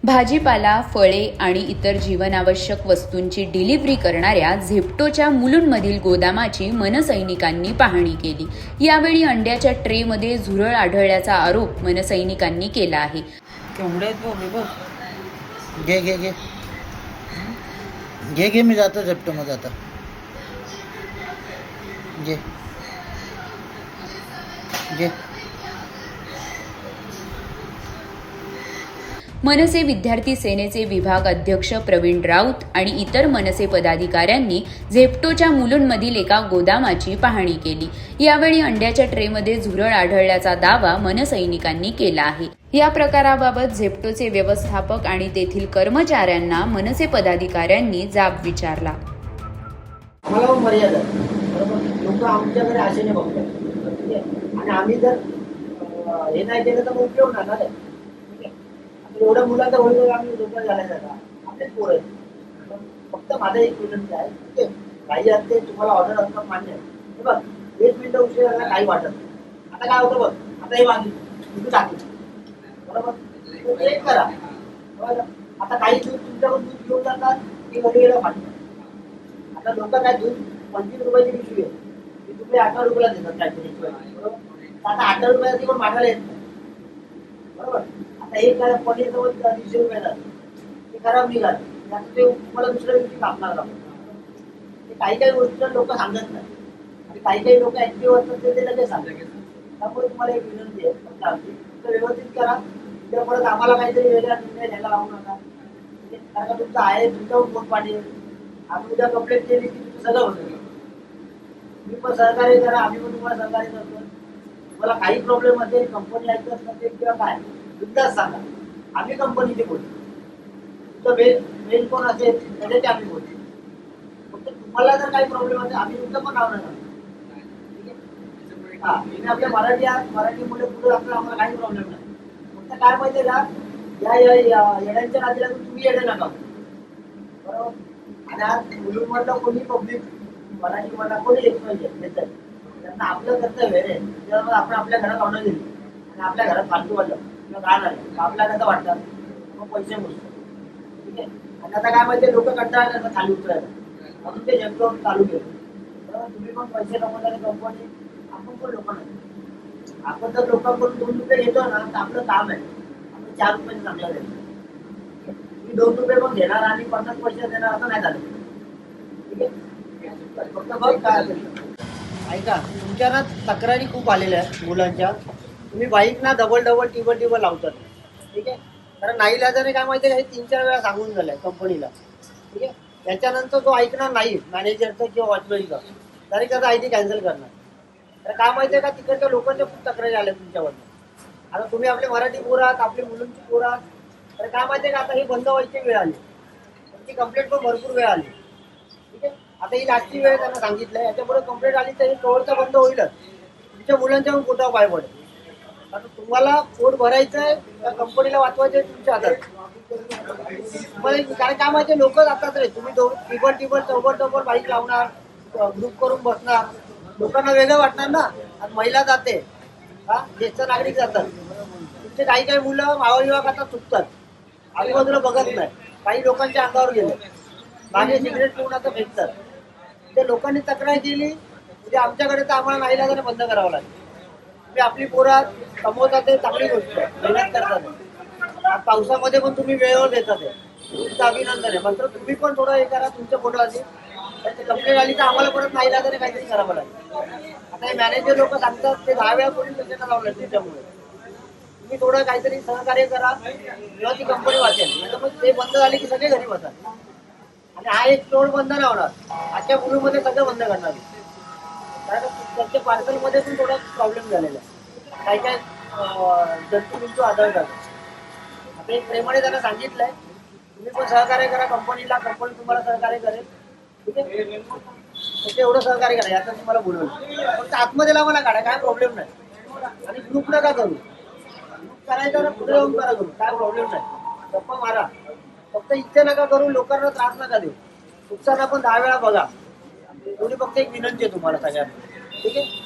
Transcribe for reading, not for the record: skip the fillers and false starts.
भाजीपाला, फळे आणि इतर जीवनावश्यक वस्तूंची डिलिव्हरी करणाऱ्या झेप्टोच्या मुलुंडमधील गोदामाची मनसैनिकांनी पाहणी केली. यावेळी अंड्याच्या ट्रेमध्ये झुरळ आढळल्याचा आरोप मनसैनिकांनी केला आहे. घे घे घे घे घे मी जातो झेप्टोमध्ये आता. घे घे. मनसे विद्यार्थी सेनेचे विभाग अध्यक्ष प्रवीण राऊत आणि इतर मनसे पदाधिकाऱ्यांनी झेप्टोच्या मुलुंडमधील एका गोदामाची पाहणी केली. यावेळी अंड्याच्या ट्रेमध्ये झुरळ आढळल्याचा दावा मनसैनिकांनी केला आहे. या प्रकाराबाबत झेप्टोचे व्यवस्थापक आणि तेथील कर्मचाऱ्यांना मनसे पदाधिकाऱ्यांनी जाब विचारला. मला मर्यादा लोक आमच्याकडे आशेने बघतात आणि आम्ही जर हे नाही केलं तर मग उपयोग नाही. एवढ्या मुलांचा होईल आम्ही लोक घालायचा का? आपलेच पोर आहेत. फक्त माझा एक विनंती आहे, ठीक आहे, काही असते तुम्हाला ऑर्डर असणं मान्य आहे. हे बघ, 1 मिनिट उशीर झाला काही वाटत नाही. आता काय होतं बघ, आता हे मागितलं तुम्ही टाकलं बरोबर, एक करा. आता काही दूध तुमच्याकडून दूध घेऊन जातात की घरी गेलं फाटलं. आता लोक काय दूध 25 रुपयाची पिशवी आहे ती तुम्ही 18 रुपयाला देतात काहीतरी बरोबर. आता 18 रुपयाची पण मागायला येत नाही बरोबर. एक पनीर जवळ 200 रुपये जाते, ते खराब निघाले ते तुम्हाला दुसऱ्या दिवशी कापणार लागतं. काही काही गोष्टी लोक सांगत नाही आणि काही काही लोक ऍक्टिव्ह असतात ते लगेच सांगतात. त्यामुळे तुम्हाला एक विनंती आहे, फक्त आमची व्यवस्थित करा. उद्या परत आम्हाला काहीतरी वेगळा निर्णय घ्यायला लावू नका. कारण का तुमचं आहे तुमच्यावर पोट पाणी. आम्ही उद्या कंप्लेंट केली की तुमचं सगळं होतं. तुम्ही पण सहकार्य करा, आम्ही पण तुम्हाला सहकार्य करतो. तुम्हाला काही प्रॉब्लेम असेल, कंपनी ऐकत नसेल किंवा काय बिनधास्त सांगा, आम्ही कंपनीचे बोलतो. तुमचं मेल कोण असेल त्याच्याचे आम्ही बोलतो. फक्त तुम्हाला जर काही प्रॉब्लेम असेल आम्ही तुमचं पण नाव नाही. हा, तुम्ही आपल्या मराठी मुले पुढे आपलं आम्हाला काही प्रॉब्लेम नाही. फक्त काय माहितीये का, या येड्यांच्या नादीला तुम्ही येडे नका बरोबर. आणि आज मुलुंडमधलं कोणी पब्लिक मराठी म्हणा कोणी येत नाही, त्यांना आपलं कर्तव्य आहे. त्यामुळे आपण आपल्या घरात ऑर्डर दिली आणि आपल्या घरात फालतू वाटलं आपल्याला कसं वाटतं मग पैसे मोजतो, ठीक आहे. आणि आता काय माहिती लोक कंटाळा करतात खाली उतरायला, म्हणून ते झेप्टो चालू केलं. तर तुम्ही पण पैसे कमवणारे कंपनी, आपण पण लोक नाही. आपण जर लोकांकडून 2 रुपये घेतो ना तर आपलं काम आहे, आपण 4 रुपये चांगला द्यायचं. तुम्ही 2 रुपये पण घेणार आणि 50 पैसे देणार असं नाही झालं, ठीक आहे. फक्त बघ काय ऐका, तुमच्या ना तक्रारी खूप आलेल्या आहेत मुलांच्या. तुम्ही बाईक ना डबल टिबल लावतात, ठीक आहे. कारण नाईलाजाने काय माहिती आहे, हे 3-4 वेळा सांगून झालंय कंपनीला, ठीक आहे. त्याच्यानंतर तो ऐकणार नाही मॅनेजरचा किंवा वॉचमॅनचा, तरी त्याचा ID कॅन्सल करणार. तर काय माहिती आहे का, तिकडच्या लोकांच्या खूप तक्रारी आल्या तुमच्यावर. आता तुम्ही आपले मराठी पोरं आहात, आपली मुलांची पोरं आहात. तर काय माहिती आहे का, आता ही बंद व्हायची वेळ आली, तुमची कंप्लेंट पण भरपूर वेळ आली, ठीक आहे. आता ही जास्ती वेळ त्यांना सांगितलंय, याच्यापुढे कंप्लेंट आली तर कवरचा बंद होईलच. तुमच्या मुलांच्या पण पोटावर पाय पडेल. आता तुम्हाला पोट भरायचं आहे त्या कंपनीला वाचवायचं आहे तुमच्या हातात. कारण काय माहिती लोक जातात रे, तुम्ही टिबल चौबड बाईक लावणार, ग्रुप करून बसणार, लोकांना वेगळं वाटणार ना. आणि महिला जाते, हा ज्येष्ठ नागरिक जातात, तुमचे काही मुलं मावा खाता चुकतात, आजूबाजूला बघत नाही. काही लोकांच्या अंगावर गेले, मागे सिगरेट पिऊन आता फेकतात. ते लोकांनी तक्रार केली म्हणजे आमच्याकडे तर आम्हाला नाही लागलं बंद करावं लागेल. तुम्ही आपली पोरात कमवतात ते चांगली गोष्ट आहे, मेहनत करतात. पावसामध्ये पण तुम्ही वेळेवर देतात, तुमचं अभिनंदन आहे. मात्र तुम्ही पण थोडं हे करा तुमच्या पोटाची. कंप्लेंट आली तर आम्हाला परत नाही लागलं काहीतरी करावं लागेल. आता हे मॅनेजर लोक सांगतात ते 10 वेळा पोलीस स्टेशनला लावलं तुमच्यामुळे. तुम्ही थोडं काहीतरी सहकार्य करा तेव्हा ती कंपनी वाचेल. म्हणजे मग ते बंद झाले की सगळे घरी बसतात. आणि हा एक स्टोर बंद नाही होणार, आजच्या मुलीमध्ये सगळं बंद करणार. कारण त्यांच्या पार्सलमध्ये पण थोडा प्रॉब्लेम झालेला आहे, काय जंतू बिंतू आढळतात. आता एक प्रेमाने त्यांना सांगितलंय, तुम्ही पण सहकार्य करा कंपनीला, कंपनी तुम्हाला सहकार्य करेल, ठीक आहे. फक्त एवढं सहकार्य करा, याचं तुम्हाला बोलवलं. फक्त आतमध्ये लावा ना गाड्या, काय प्रॉब्लेम नाही. आणि ग्रुप नका करू, ग्रुप करायचं ना पुढे येऊन करा, करू काय प्रॉब्लेम नाही. गप्पा मारा, फक्त इथे नका करू, लोकांना त्रास नका देऊ. नुकसाना पण 10 वेळा बघा. एवढी फक्त एक विनंती आहे तुम्हाला सगळ्यांना, ठीक आहे.